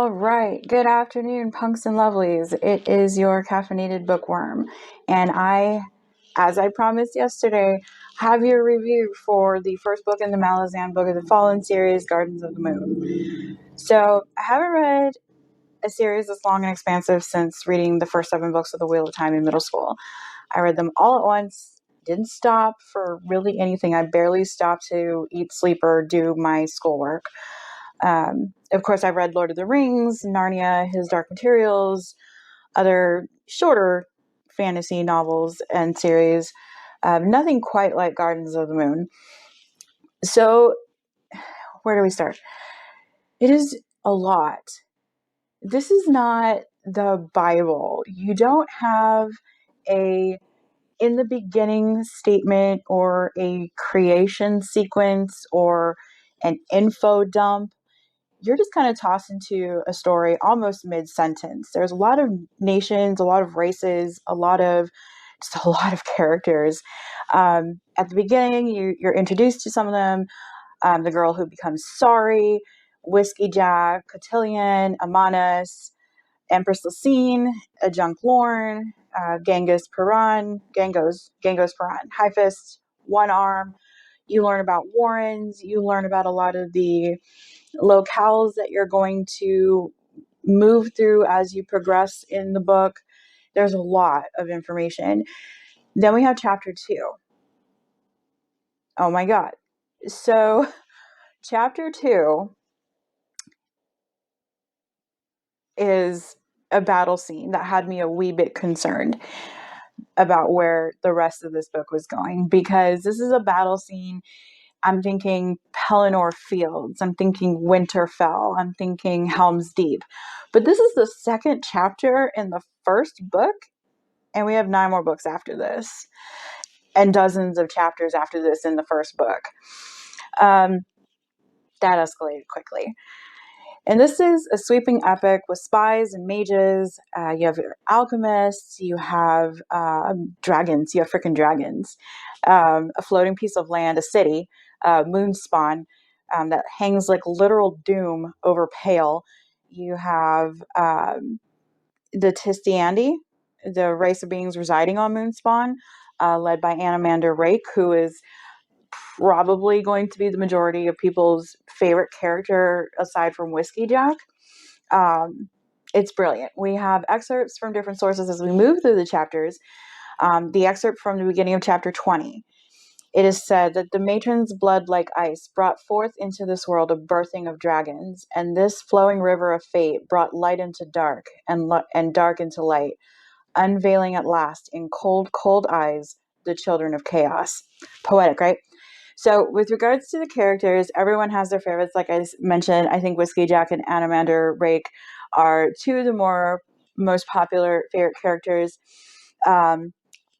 All right. Good afternoon, punks and lovelies. It is your caffeinated bookworm. And as I promised yesterday, have your review for the first book in the Malazan Book of the Fallen series, Gardens of the Moon. So I haven't read a series this long and expansive since reading the first 7 books of The Wheel of Time in middle school. I read them all at once, didn't stop for really anything. I barely stopped to eat, sleep, or do my schoolwork. Of course, I read Lord of the Rings, Narnia, His Dark Materials, other shorter fantasy novels and series. Nothing quite like Gardens of the Moon. So, where do we start? It is a lot. This is not the Bible. You don't have a in the beginning statement or a creation sequence or an info dump. You're just kind of tossed into a story almost mid-sentence. There's a lot of nations, a lot of races, a lot of characters. At the beginning, you're introduced to some of them. The girl who becomes Sorry, Whiskey Jack, Cotillion, Amanus, Empress Lacine, Adjunct Lorne, Genghis Paran, High Fist, One Arm. You learn about Warrens. You learn about a lot of the locales that you're going to move through as you progress in the book. There's a lot of information. Then we have chapter 2. Oh my God. So chapter 2 is a battle scene that had me a wee bit concerned about where the rest of this book was going, because this is a battle scene. I'm thinking Pelennor Fields. I'm thinking Winterfell. I'm thinking Helm's Deep. But this is the second chapter in the first book, and we have 9 more books after this, and dozens of chapters after this in the first book. That escalated quickly. And this is a sweeping epic with spies and mages. You have alchemists. You have dragons. You have freaking dragons. A floating piece of land, a city, Moonspawn, that hangs like literal doom over Pale. You have the Tistiandi, the race of beings residing on Moonspawn, led by Anamander Rake, who is probably going to be the majority of people's favorite character aside from Whiskey Jack. It's brilliant. We have excerpts from different sources as we move through the chapters. The excerpt from the beginning of chapter 20. It is said that the matron's blood like ice brought forth into this world a birthing of dragons, and this flowing river of fate brought light into dark and dark into light, unveiling at last in cold, cold eyes the children of chaos. Poetic, right? So with regards to the characters, everyone has their favorites. Like I mentioned, I think Whiskey Jack and Anamander Rake are 2 of the most popular favorite characters.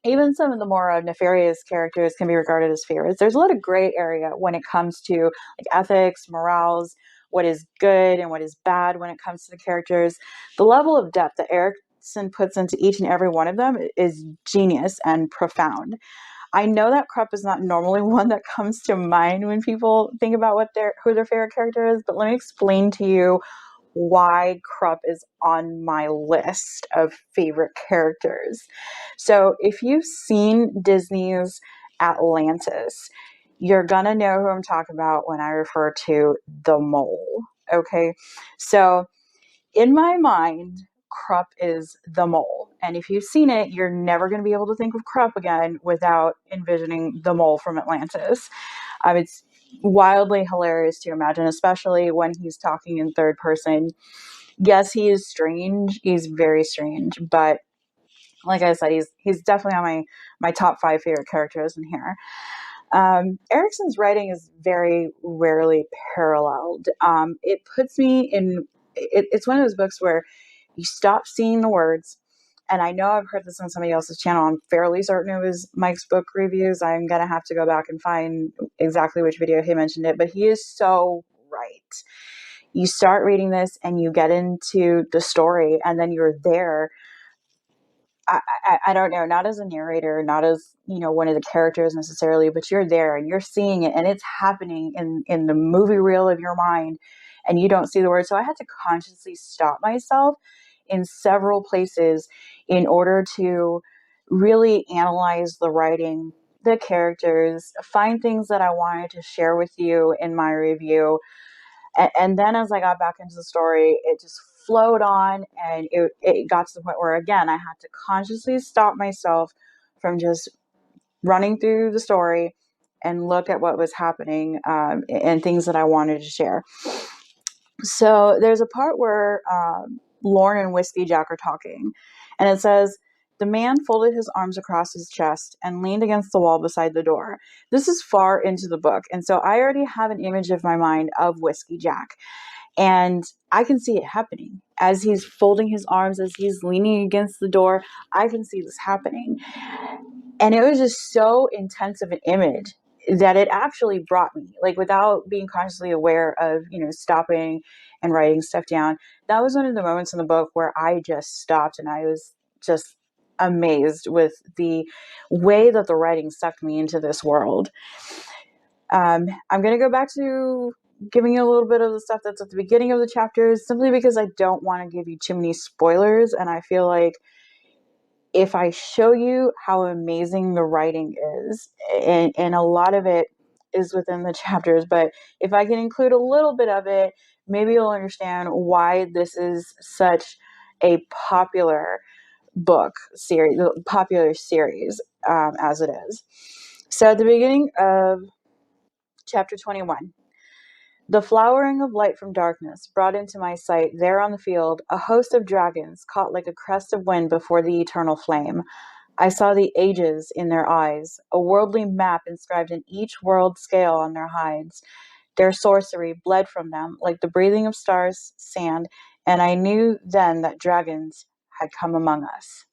Even some of the more nefarious characters can be regarded as favorites. There's a lot of gray area when it comes to like ethics, morals, what is good and what is bad when it comes to the characters. The level of depth that Erickson puts into each and every one of them is genius and profound. I know that Krupp is not normally one that comes to mind when people think about who their favorite character is, but let me explain to you why Krupp is on my list of favorite characters. So if you've seen Disney's Atlantis, you're gonna know who I'm talking about when I refer to the mole. Okay, so in my mind, Krupp is the mole. And if you've seen it, you're never going to be able to think of Krupp again without envisioning the mole from Atlantis. It's wildly hilarious to imagine, especially when he's talking in third person. Yes, he is strange. He's very strange. But like I said, he's definitely on my top 5 favorite characters in here. Erickson's writing is very rarely paralleled. It puts me in... It's one of those books where you stop seeing the words. And I know I've heard this on somebody else's channel. I'm fairly certain it was Mike's book reviews. I'm going to have to go back and find exactly which video he mentioned it. But he is so right. You start reading this and you get into the story and then you're there I don't know, not as a narrator, not as, one of the characters necessarily, but you're there and you're seeing it and it's happening in the movie reel of your mind and you don't see the words. So I had to consciously stop myself in several places in order to really analyze the writing, the characters, find things that I wanted to share with you in my review. And then as I got back into the story, it just flowed on, and it got to the point where, again, I had to consciously stop myself from just running through the story and look at what was happening, and things that I wanted to share. So there's a part where Lorne and Whiskey Jack are talking, and it says, "The man folded his arms across his chest and leaned against the wall beside the door." This is far into the book, and so I already have an image of my mind of Whiskey Jack. And I can see it happening as he's folding his arms, as he's leaning against the door. I can see this happening. And it was just so intense of an image that it actually brought me, like, without being consciously aware of, stopping and writing stuff down. That was one of the moments in the book where I just stopped and I was just amazed with the way that the writing sucked me into this world. I'm going to go back to giving you a little bit of the stuff that's at the beginning of the chapters, simply because I don't want to give you too many spoilers. And I feel like if I show you how amazing the writing is, and a lot of it is within the chapters, but if I can include a little bit of it, maybe you'll understand why this is such a popular book series, popular series, as it is. So at the beginning of Chapter 21. The flowering of light from darkness brought into my sight, there on the field, a host of dragons caught like a crest of wind before the eternal flame. I saw the ages in their eyes, a worldly map inscribed in each world scale on their hides. Their sorcery bled from them like the breathing of stars, sand, and I knew then that dragons had come among us.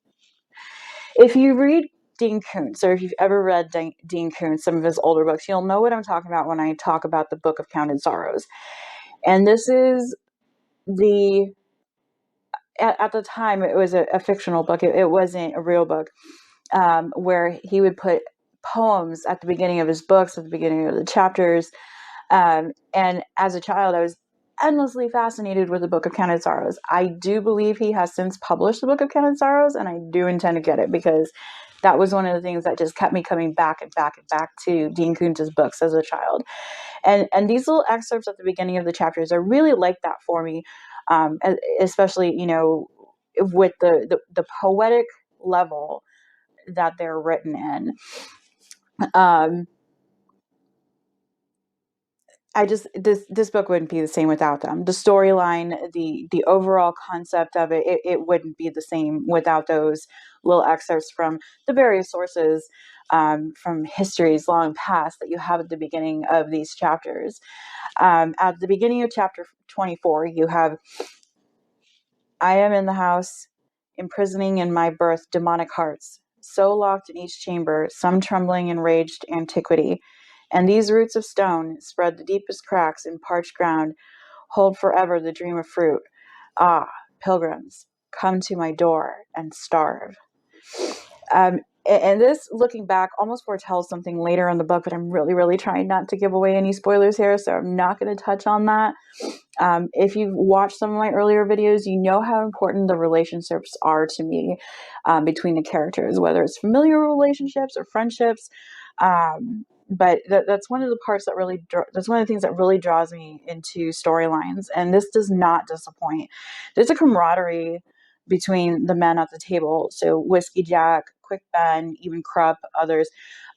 If you read Dean Koontz, or if you've ever read Dean Koontz, some of his older books, you'll know what I'm talking about when I talk about the Book of Counted Sorrows. And this is at the time, it was a fictional book. It wasn't a real book, where he would put poems at the beginning of his books, at the beginning of the chapters. And as a child, I was endlessly fascinated with the Book of Counted Sorrows. I do believe he has since published the Book of Counted Sorrows, and I do intend to get it, because that was one of the things that just kept me coming back and back and back to Dean Koontz's books as a child. And these little excerpts at the beginning of the chapters are really like that for me, especially, with the poetic level that they're written in. This book wouldn't be the same without them. The storyline, the overall concept of it wouldn't be the same without those little excerpts from the various sources, from histories long past, that you have at the beginning of these chapters. At the beginning of chapter 24, you have, "I am in the house, imprisoning in my birth demonic hearts, so locked in each chamber, some trembling in raged antiquity. And these roots of stone spread the deepest cracks in parched ground, hold forever the dream of fruit. Ah, pilgrims, come to my door and starve." And this, looking back, almost foretells something later in the book, but I'm really, really trying not to give away any spoilers here, so I'm not going to touch on that. If you've watched some of my earlier videos, you know how important the relationships are to me, between the characters, whether it's familiar relationships or friendships. But that's one of the parts that really, that's one of the things that really draws me into storylines. And this does not disappoint. There's a camaraderie between the men at the table. So Whiskey Jack, Quick Ben, even Krupp, others.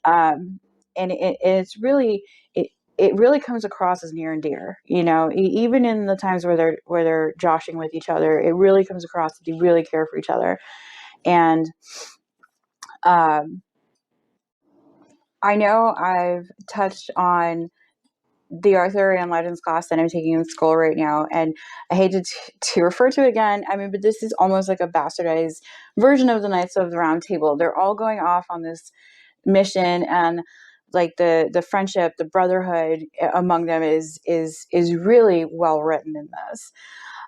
And it's really, it really comes across as near and dear, even in the times where they're joshing with each other, it really comes across that they really care for each other. And, I know I've touched on the Arthurian Legends class that I'm taking in school right now, and I hate to refer to it again. I mean, but this is almost like a bastardized version of the Knights of the Round Table. They're all going off on this mission, and like the friendship, the brotherhood among them is really well written in this.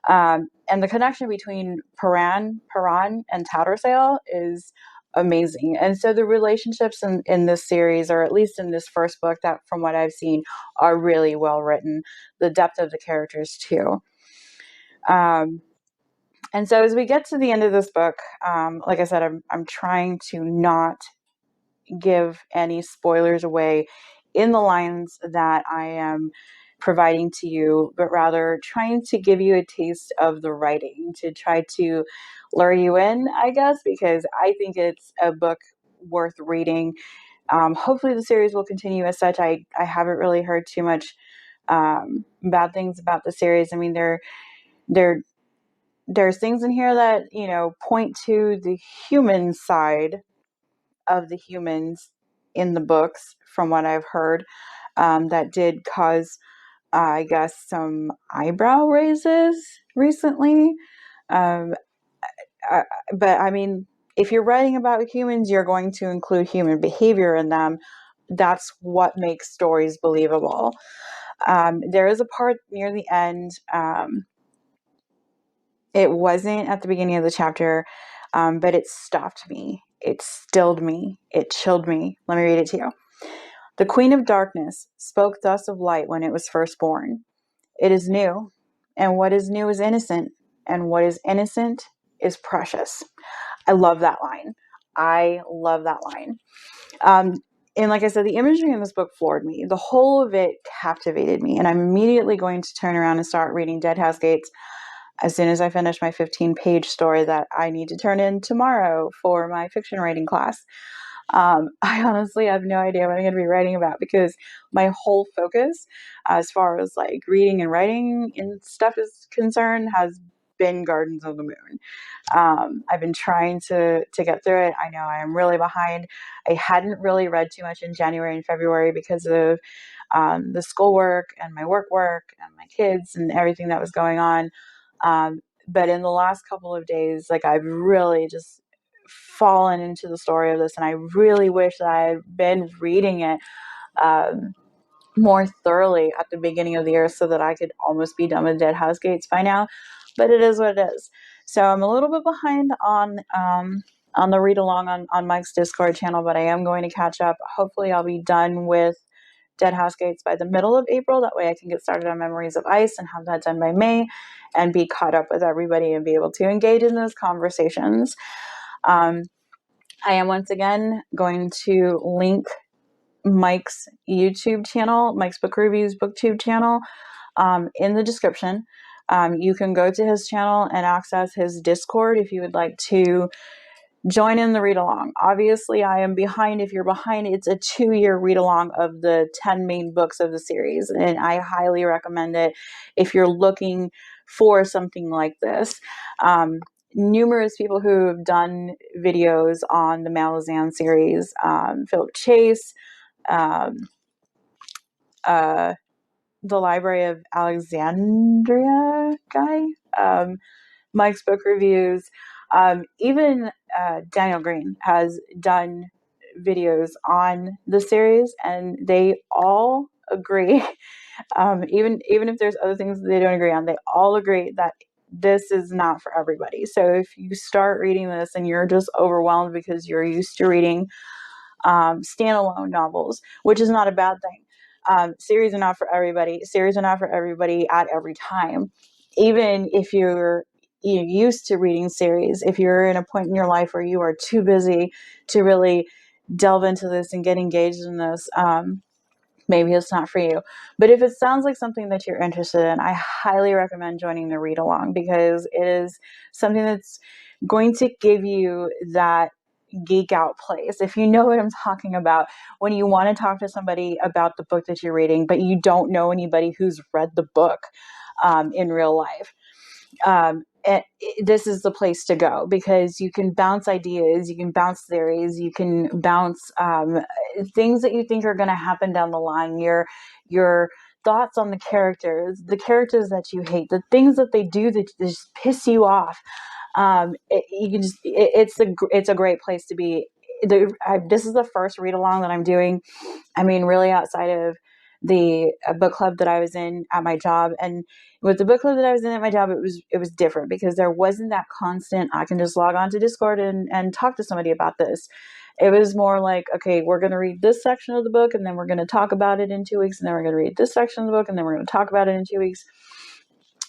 And the connection between Paran and Tattersall is amazing. And so the relationships in this series, or at least in this first book, that from what I've seen, are really well written. The depth of the characters too. And so as we get to the end of this book, like I said, I'm trying to not give any spoilers away in the lines that I am providing to you, but rather trying to give you a taste of the writing, to try to lure you in, I guess, because I think it's a book worth reading. Hopefully the series will continue as such. I haven't really heard too much bad things about the series. I mean, there's things in here that, point to the human side of the humans in the books, from what I've heard, that did cause, I guess, some eyebrow raises recently. Um, but I mean, if you're writing about humans, you're going to include human behavior in them. That's what makes stories believable. There is a part near the end. It wasn't at the beginning of the chapter, but it stopped me. It stilled me. It chilled me. Let me read it to you. The Queen of Darkness spoke thus of light when it was first born. It is new, and what is new is innocent, and what is innocent is precious. I love that line. I love that line. And like I said, the imagery in this book floored me. The whole of it captivated me, and I'm immediately going to turn around and start reading Dead House Gates as soon as I finish my 15-page story that I need to turn in tomorrow for my fiction writing class. I honestly have no idea what I'm going to be writing about, because my whole focus, as far as like reading and writing and stuff is concerned, has been Gardens of the Moon. I've been trying to get through it. I know I am really behind. I hadn't really read too much in January and February because of the schoolwork and my work and my kids and everything that was going on. But in the last couple of days, like, I've really just fallen into the story of this, and I really wish that I had been reading it more thoroughly at the beginning of the year, so that I could almost be done with Dead House Gates by now. But it is what it is. So I'm a little bit behind on the read along on Mike's Discord channel, but I am going to catch up. Hopefully I'll be done with Dead House Gates by the middle of April. That way I can get started on Memories of Ice and have that done by May and be caught up with everybody and be able to engage in those conversations. I am once again going to link Mike's YouTube channel, Mike's Book Reviews BookTube channel, in the description. You can go to his channel and access his Discord if you would like to join in the read along. Obviously, I am behind. If you're behind, it's a 2-year read along of the 10 main books of the series, and I highly recommend it if you're looking for something like this. Numerous people who have done videos on the Malazan series, Philip Chase, the Library of Alexandria guy, Mike's Book Reviews, even Daniel Greene has done videos on the series, and they all agree, even if there's other things that they don't agree on, they all agree that this is not for everybody. So if you start reading this and you're just overwhelmed because you're used to reading standalone novels, which is not a bad thing. Series are not for everybody. Series are not for everybody at every time. Even if you're used to reading series, if you're in a point in your life where you are too busy to really delve into this and get engaged in this, maybe it's not for you. But if it sounds like something that you're interested in, I highly recommend joining the read along, because it is something that's going to give you that geek out place. If you know what I'm talking about, when you want to talk to somebody about the book that you're reading, but you don't know anybody who's read the book in real life. This is the place to go, because you can bounce ideas, you can bounce theories, you can bounce things that you think are going to happen down the line, your thoughts on the characters that you hate, the things that they do that just piss you off. It's a great place to be. This is the first read along that I'm doing. I mean, really, outside of the book club that I was in at my job. And with the book club that I was in at my job, it was different because there wasn't that constant, I can just log on to Discord and talk to somebody about this. It was more like, okay, we're going to read this section of the book and then we're going to talk about it in 2 weeks. And then we're going to read this section of the book and then we're going to talk about it in 2 weeks.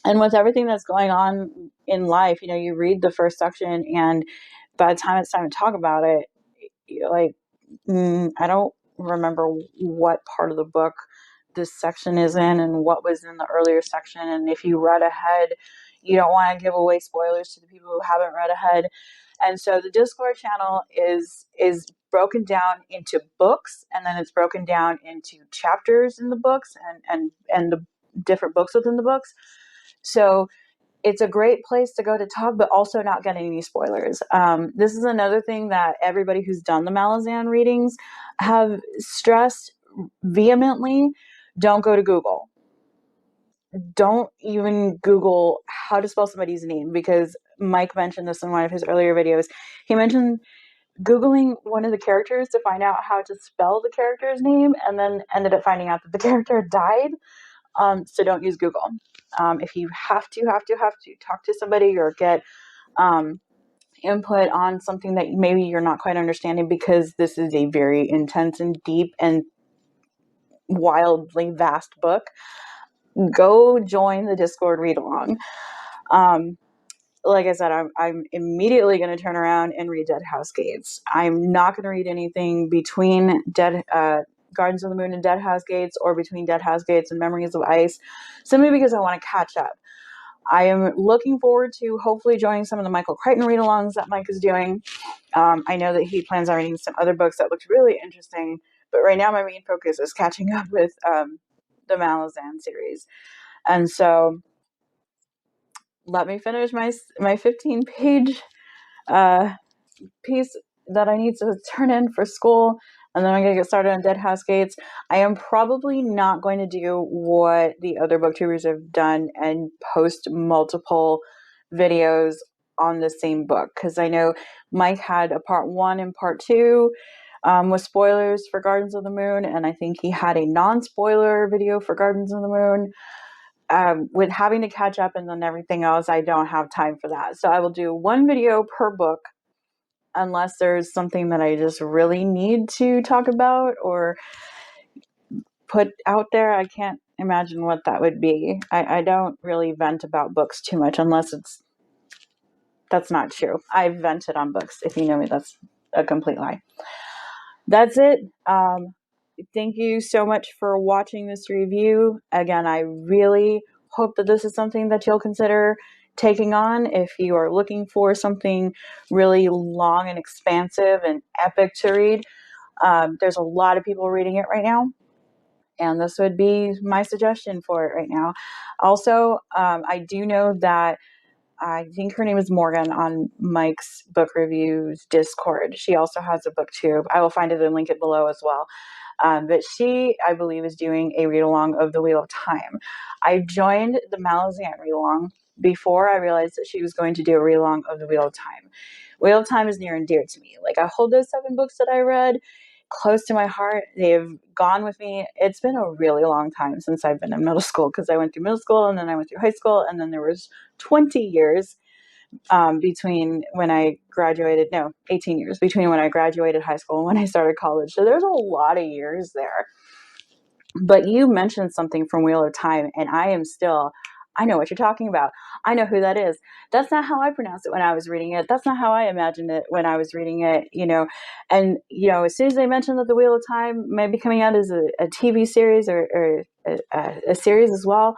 And with everything that's going on in life, you read the first section and by the time it's time to talk about it, you're like, I don't remember what part of the book this section is in and what was in the earlier section. And if you read ahead, you don't want to give away spoilers to the people who haven't read ahead. And so the Discord channel is broken down into books, and then it's broken down into chapters in the books and the different books within the books. So it's a great place to go to talk, but also not getting any spoilers. This is another thing that everybody who's done the Malazan readings have stressed vehemently. Don't go to Google. Don't even Google how to spell somebody's name, because Mike mentioned this in one of his earlier videos. He mentioned Googling one of the characters to find out how to spell the character's name and then ended up finding out that the character died. So don't use Google. If you have to talk to somebody or get input on something that maybe you're not quite understanding, because this is a very intense and deep and wildly vast book, go join the Discord read along. Like I said, I'm immediately going to turn around and read Dead House Gates. I'm not going to read anything between Gardens of the Moon and Dead House Gates, or between Dead House Gates and Memories of Ice, simply because I want to catch up. I am looking forward to hopefully joining some of the Michael Crichton read-alongs that Mike is doing. I know that he plans on reading some other books that looked really interesting, but right now my main focus is catching up with the Malazan series. And so let me finish my 15-page piece that I need to turn in for school, and then I'm going to get started on Dead House Gates. I am probably not going to do what the other booktubers have done and post multiple videos on the same book, because I know Mike had a part 1 and part 2 with spoilers for Gardens of the Moon, and I think he had a non-spoiler video for Gardens of the Moon. With having to catch up and then everything else, I don't have time for that. So I will do one video per book, unless there's something that I just really need to talk about or put out there. I can't imagine what that would be. I don't really vent about books too much, unless that's not true. I've vented on books. If you know me, that's a complete lie. That's it. Thank you so much for watching this review. Again, I really hope that this is something that you'll consider taking on if you are looking for something really long and expansive and epic to read. There's a lot of people reading it right now, and this would be my suggestion for it right now. Also, I do know that I think her name is Morgan on Mike's Book Reviews Discord. She also has a BookTube. I will find it and link it below as well. But she, I believe, is doing a read-along of The Wheel of Time. I joined the Malazan read-along before I realized that she was going to do a read-along of The Wheel of Time. Wheel of Time is near and dear to me. Like, I hold those 7 books that I read close to my heart. They've gone with me. It's been a really long time since I've been in middle school, because I went through middle school and then I went through high school, and then there was 20 years between when I graduated, 18 years between when I graduated high school and when I started college. So there's a lot of years there. But you mentioned something from Wheel of Time, and I know what you're talking about. I know who that is. That's not how I pronounced it when I was reading it. That's not how I imagined it when I was reading it, And, as soon as they mentioned that The Wheel of Time may be coming out as a TV series or a series as well,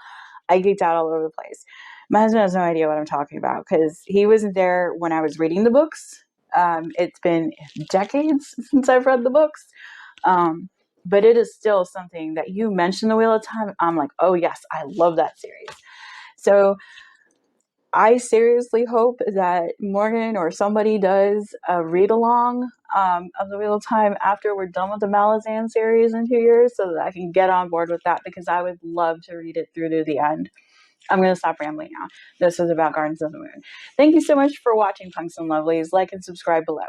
I geeked out all over the place. My husband has no idea what I'm talking about, because he wasn't there when I was reading the books. It's been decades since I've read the books. But it is still something that you mentioned, The Wheel of Time. I'm like, oh yes, I love that series. So I seriously hope that Morgan or somebody does a read along of The Wheel of Time after we're done with the Malazan series in 2 years, so that I can get on board with that, because I would love to read it through to the end. I'm going to stop rambling now. This was about Gardens of the Moon. Thank you so much for watching, Punks and Lovelies. Like and subscribe below.